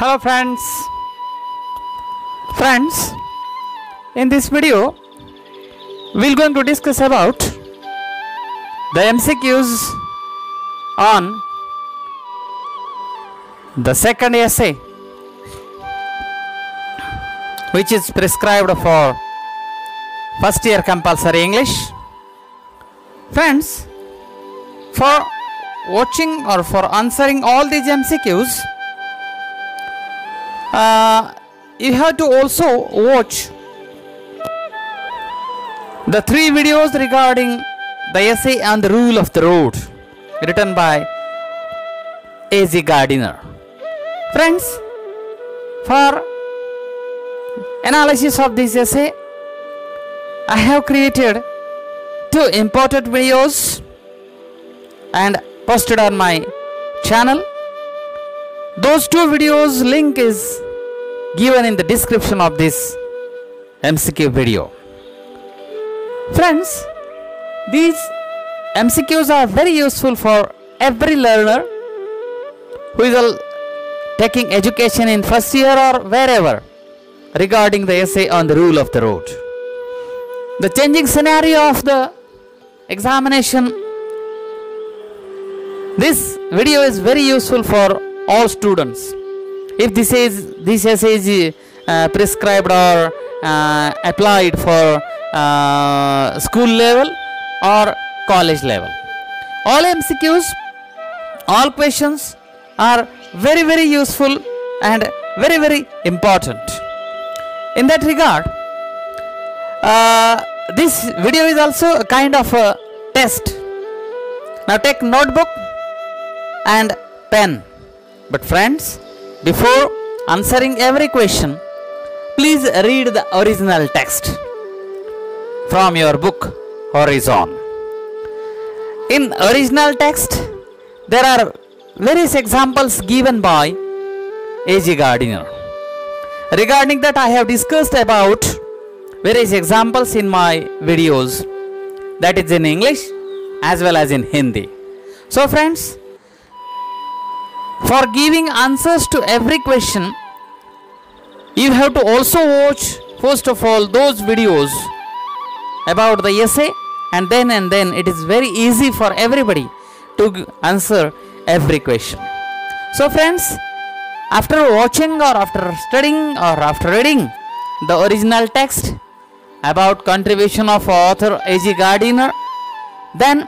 Hello friends. In this video we're going to discuss about the MCQs on the second essay which is prescribed for first year compulsory English. Friends, for watching or for answering all these MCQs, you have to also watch the 3 videos regarding the essay on the rule of the road written by A.G. Gardiner. Friends, for analysis of this essay, I have created 2 important videos and posted on my channel. Those 2 videos link is given in the description of this MCQ video. Friends, these MCQs are very useful for every learner who is taking education in first year or wherever regarding the essay on the rule of the road. The changing scenario of the examination, this video is very useful for all students. If this essay is prescribed or applied for school level or college level, all MCQs, all questions are very useful and very important. In that regard, this video is also a kind of a test. Now take notebook and pen. But friends, before answering every question, please read the original text from your book Horizon. In original text, there are various examples given by A.G. Gardiner. Regarding that, I have discussed about various examples in my videos, that is in English as well as in Hindi. So friends, for giving answers to every question, you have to also watch first of all those videos about the essay, and then it is very easy for everybody to answer every question. So friends, after watching or after studying or after reading the original text about contribution of author A.G. Gardiner, then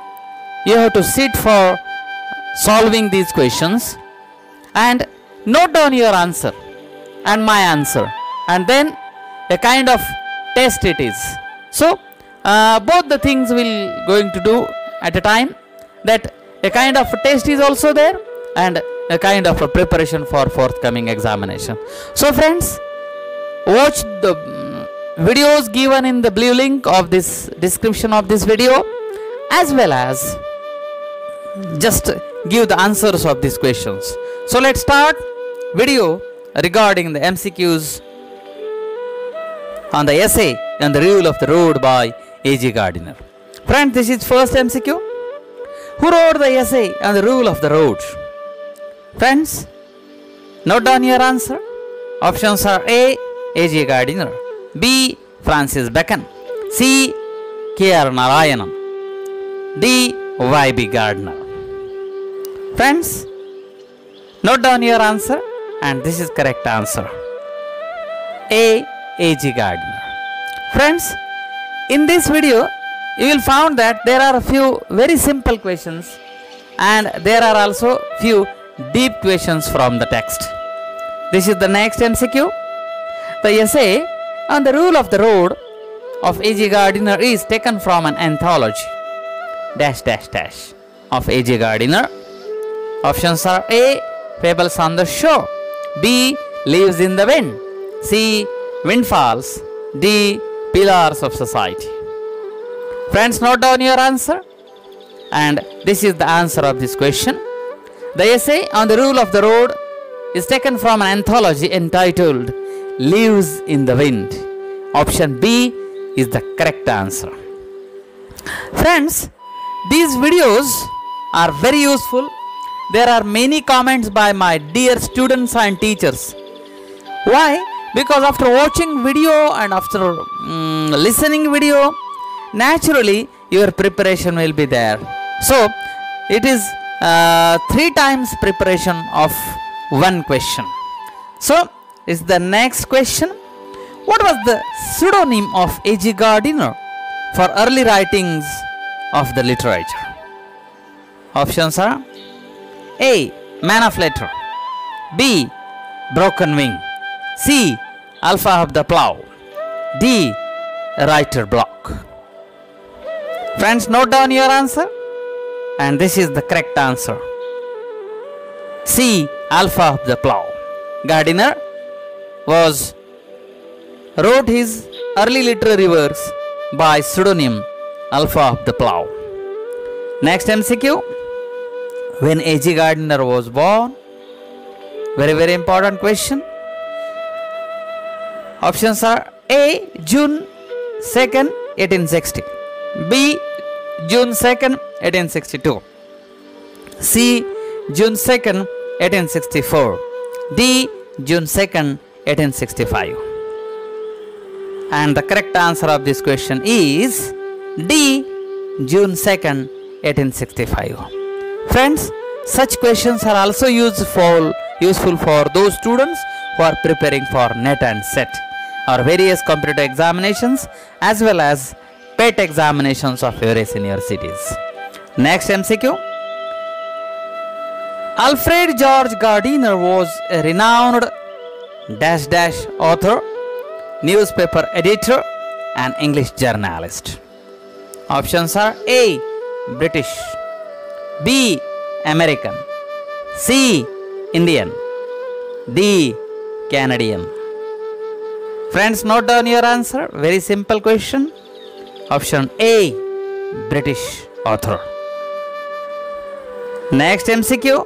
you have to sit for solving these questions and note down your answer and my answer, and then a kind of test it is. So both the things we'll going to do at a time, that a kind of a test is also there and a kind of a preparation for forthcoming examination. So friends, watch the videos given in the blue link of this description of this video, as well as just give the answers of these questions. So let's start video regarding the MCQs on the essay on the rule of the road by A.G. Gardiner. Friends, this is first MCQ. Who wrote the essay on the rule of the road? Friends, note down your answer. Options are A. A.G. Gardiner, B. Francis Bacon, C. K.R. Narayanan, D. Y.B. Gardiner. Friends, note down your answer, and this is correct answer, A. A.G. Gardiner. Friends, in this video you will find that there are a few very simple questions and there are also few deep questions from the text. This is the next MCQ. The essay on the rule of the road of A.G. Gardiner is taken from an anthology of A.G. Gardiner. Options are A. Fables on the Shore, B. Leaves in the Wind, C. Windfalls, D. Pillars of Society. Friends, note down your answer, and this is the answer of this question. The essay on the rule of the road is taken from an anthology entitled Leaves in the Wind. Option B is the correct answer. Friends, these videos are very useful. There are many comments by my dear students and teachers Why? Because after watching video and after listening video, naturally your preparation will be there. So it is 3 times preparation of one question. So is the next question. What was the pseudonym of A.G. Gardiner for early writings of the literature? Options are A. Man of letter, B. Broken wing, C. Alpha of the plough, D. Writer block. Friends, note down your answer, and this is the correct answer. C. Alpha of the plough. Gardiner wrote his early literary works by pseudonym Alpha of the plough. Next MCQ. When A.G. Gardiner was born? Very, very important question. Options are A. June 2nd, 1860, B. June 2nd, 1862, C. June 2nd, 1864, D. June 2nd, 1865. And the correct answer of this question is D. June 2nd, 1865. Friends, such questions are also useful for those students who are preparing for NET and SET or various competitive examinations as well as PET examinations of various universities. Next MCQ. Alfred George Gardiner was a renowned author, newspaper editor and English journalist. Options are A. British, B. American, C. Indian, D. Canadian. Friends, note down your answer. Very simple question. Option A. British author. Next MCQ.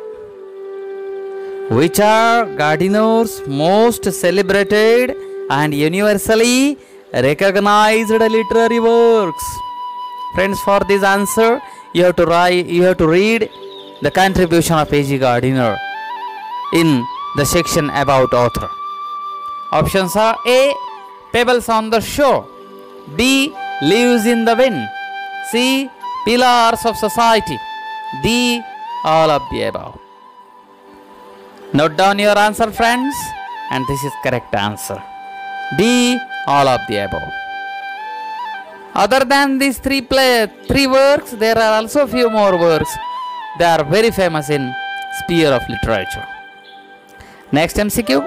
Which are Gardiner's most celebrated and universally recognized literary works? Friends, for this answer, you have to read the contribution of A.G. Gardiner in the section about author. Options are A. Pebbles on the Shore, B. Leaves in the Wind, C. Pillars of Society, D. All of the above. Note down your answer, friends, and this is correct answer. D. All of the above. Other than these three works, there are also few more works. They are very famous in sphere of literature. Next MCQ.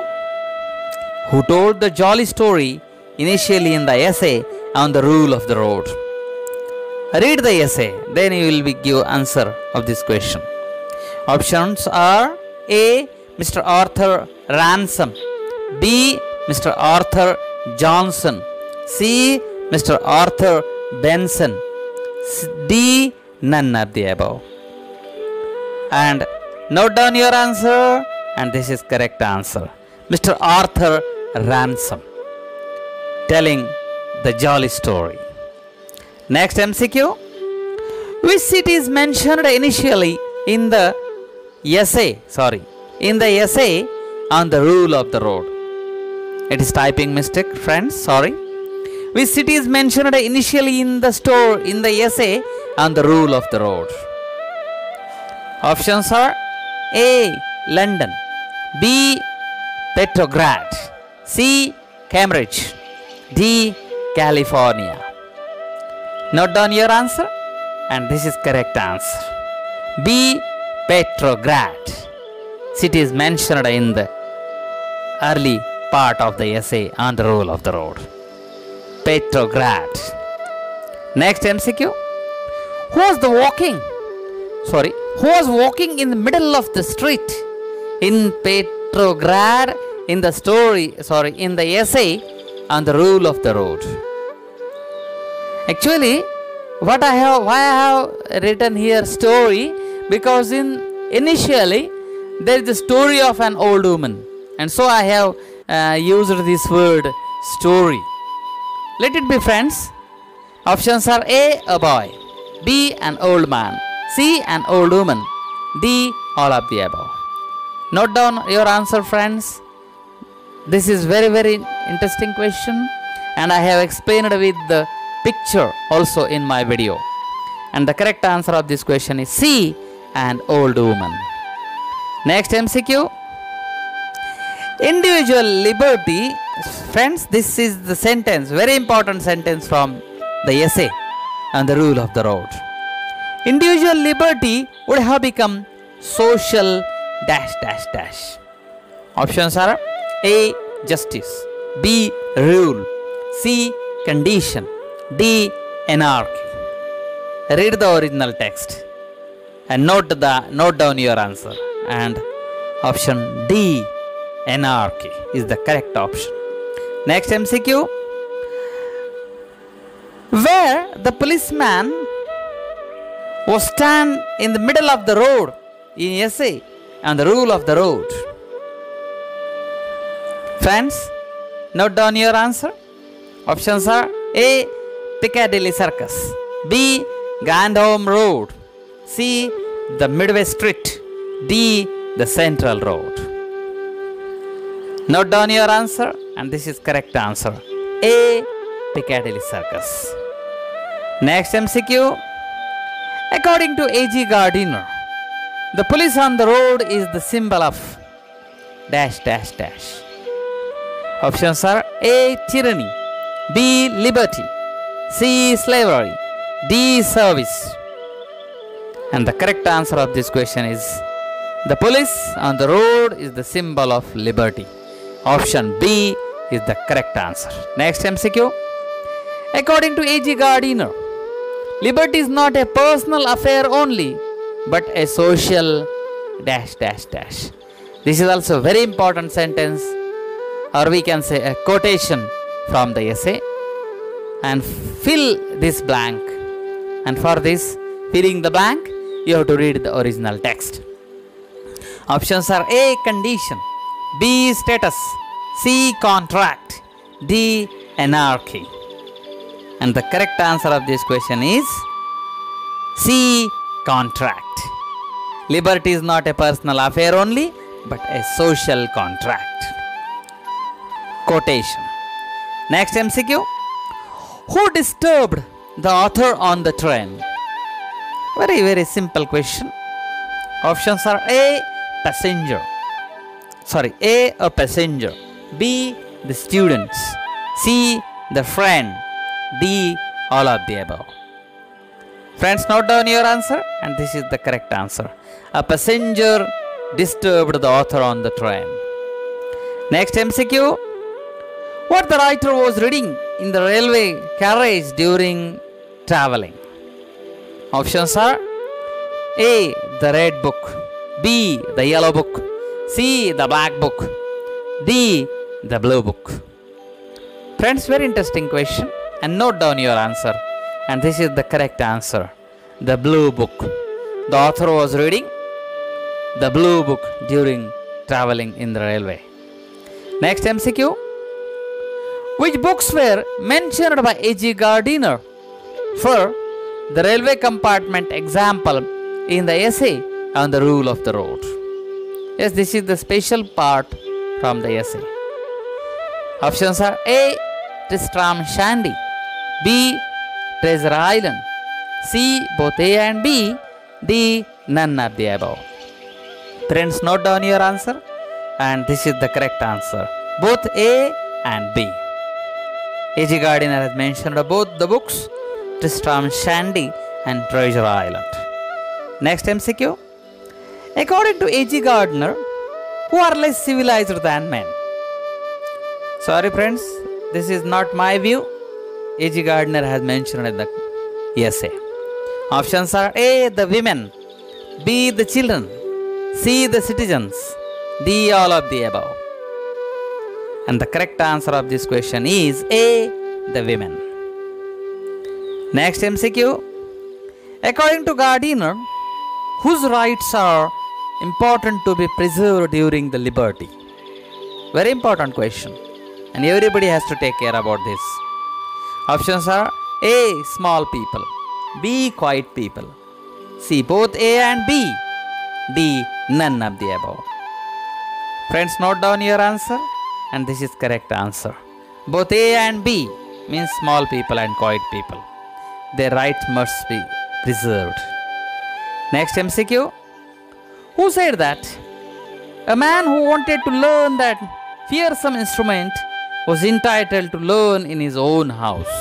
Who told the jolly story initially in the essay on the rule of the road? Read the essay, then you will give answer of this question. Options are A. Mr. Arthur Ransom, B. Mr. Arthur Johnson, C. Mr. Arthur Benson, D. None of the above. And note down your answer, and this is correct answer. Mr. Arthur Ransom, telling the jolly story. Next MCQ. Which city is mentioned initially in the essay on the rule of the road? It is typing mistake, friends, sorry. Which city is mentioned initially in the essay on the rule of the road? Options are A. London, B. Petrograd, C. Cambridge, D. California. Note down your answer, and this is correct answer. B. Petrograd. City is mentioned in the early part of the essay on the rule of the road. Petrograd. Next MCQ. Who was walking in the middle of the street in Petrograd in the essay on the rule of the road? Actually, why I have written here story, because initially there is the story of an old woman, and so I have used this word story. Let it be, friends. Options are A. a boy, B. an old man, C. an old woman, D. all of the above. Note down your answer, friends. This is very interesting question, and I have explained with the picture also in my video. And the correct answer of this question is C, an old woman. Next MCQ. Individual liberty. Friends, this is the sentence, very important sentence from the essay on the rule of the road. Individual liberty would have become social dash dash dash. Options are A, justice, B, rule, C, condition, D, anarchy. Read the original text and note down your answer. And option D, anarchy, is the correct option. Next MCQ. Where the policeman was stand in the middle of the road in essay on the rule of the road. Friends, note down your answer. Options are A, Piccadilly Circus, B, Gandham Road, C, the Midway Street, D, the Central Road. Note down your answer, and this is correct answer. A, Piccadilly Circus. Next MCQ. According to A.G. Gardiner, the police on the road is the symbol of dash dash dash. Options are A, tyranny, B, liberty, C, slavery, D, service. And the correct answer of this question is the police on the road is the symbol of liberty. Option B is the correct answer. Next MCQ. According to A.G. Gardiner, liberty is not a personal affair only, but a social dash dash dash. This is also a very important sentence, or we can say a quotation from the essay. And fill this blank. And for this, filling the blank, you have to read the original text. Options are A, condition, B, status, C, contract, D, anarchy. And the correct answer of this question is C, contract. Liberty is not a personal affair only, but a social contract. Quotation. Next MCQ. Who disturbed the author on the train? Very simple question. Options are A, passenger. A passenger. B, the students. C, the friend. D, all of the above. Friends, note down your answer, and this is the correct answer. A passenger disturbed the author on the train. Next MCQ. What the writer was reading in the railway carriage during traveling? Options are A, the red book, B, the yellow book, C, the black book, D, the blue book. Friends, very interesting question, and note down your answer, and this is the correct answer. The blue book. The author was reading the blue book during traveling in the railway. Next MCQ. Which books were mentioned by A.G. Gardiner for the railway compartment example in the essay on the rule of the road? Yes, this is the special part from the essay. Options are A, Tristram Shandy, B, Treasure Island, C, both A and B, D, none of the above. Friends, note down your answer, and this is the correct answer. Both A and B. A.G. Gardiner has mentioned both the books, Tristram Shandy and Treasure Island. Next MCQ. According to A.G. Gardiner, who are less civilized than men? Sorry friends, this is not my view. A.G. Gardiner has mentioned in the essay. Options are A, the women, B, the children, C, the citizens, D, all of the above. And the correct answer of this question is A, the women. Next MCQ. According to Gardiner, whose rights are important to be preserved during the liberty? Very important question, and everybody has to take care about this. Options are A, small people, B, quiet people, C, both A and B, D, none of the above. Friends, note down your answer, and this is correct answer. Both A and B means small people and quiet people. Their rights must be preserved. Next MCQ. Who said that a man who wanted to learn that fearsome instrument was entitled to learn in his own house?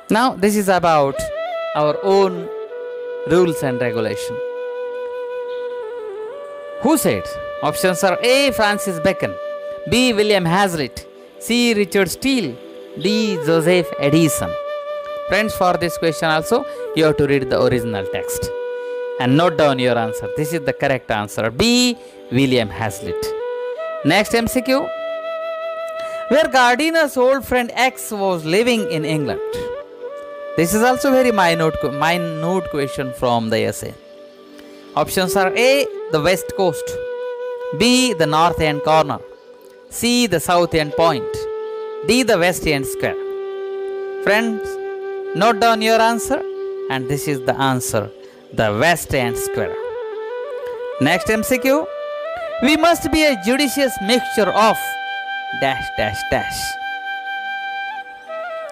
Now this is about our own rules and regulation. Who said? Options are A. Francis Bacon, B. William Hazlitt, C. Richard Steele, D. Joseph Edison. Friends, for this question also you have to read the original text and note down your answer. This is the correct answer, B. William Hazlitt. Next MCQ. Where Gardiner's old friend X was living in England? This is also very minute question from the essay. Options are A. The West Coast, B. The North End corner, C. The South End point, D. The West End square. Friends, note down your answer, and this is the answer, the West End square. Next MCQ. We must be a judicious mixture of dash dash dash.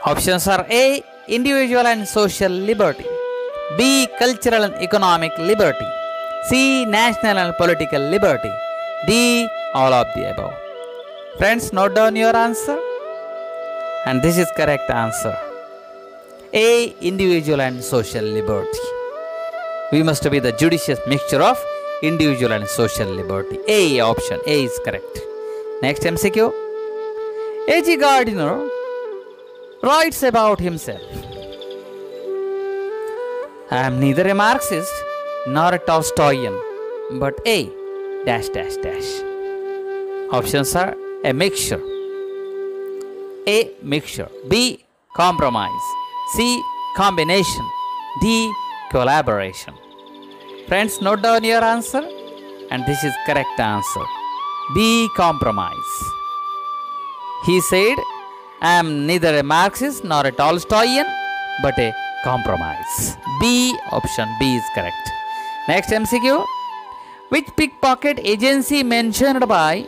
Options are A. Individual and social liberty, B. Cultural and economic liberty, C. National and political liberty, D. All of the above. Friends, note down your answer, and this is correct answer, A. Individual and social liberty. We must be the judicious mixture of individual and social liberty. A option, A is correct. Next MCQ. A.G. Gardiner writes about himself. I am neither a Marxist nor a Tolstoyan, but A dash dash dash. Options are a mixture, A. Mixture, B. Compromise, C. Combination, D. Collaboration. Friends, note down your answer, and this is correct answer, B. Compromise. He said, I am neither a Marxist nor a Tolstoyan, but a compromise. B option, B is correct. Next MCQ. Which pickpocket agency mentioned by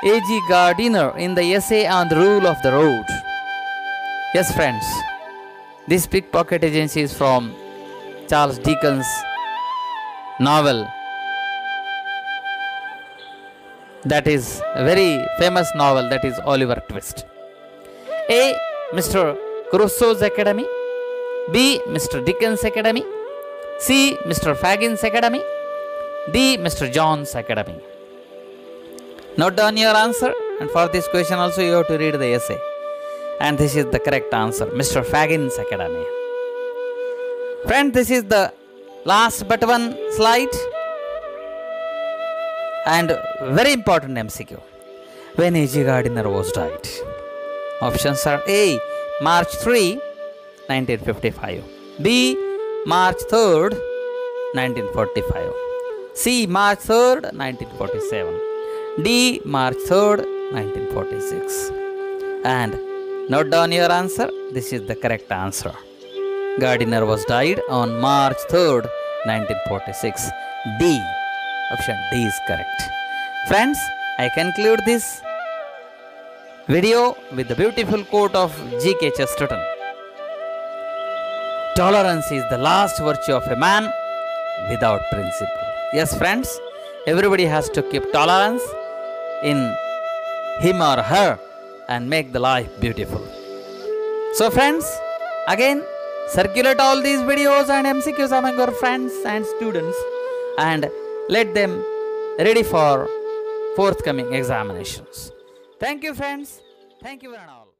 A.G. Gardiner in the essay on the rule of the road? Yes friends, this pickpocket agency is from Charles Dickens' novel, that is a very famous novel, that is Oliver Twist. A. Mr. Crusoe's Academy, B. Mr. Dickens' Academy, C. Mr. Fagin's Academy, D. Mr. John's Academy. Note down your answer, and for this question also you have to read the essay, and this is the correct answer, Mr. Fagin's Academy. Friend, this is the last but one slide, and very important MCQ. When A.G. Gardiner was died? Options are A. March 3, 1955, B. March 3rd, 1945, C. March 3rd, 1947, D. March 3rd, 1946. And note down your answer, this is the correct answer. Gardiner was died on March 3rd, 1946. D. Option D is correct. Friends, I conclude this video with the beautiful quote of G.K. Chesterton. Tolerance is the last virtue of a man without principle. Yes friends, everybody has to keep tolerance in him or her and make the life beautiful. So friends, again circulate all these videos and MCQs among your friends and students and let them ready for forthcoming examinations. Thank you friends. Thank you one and all.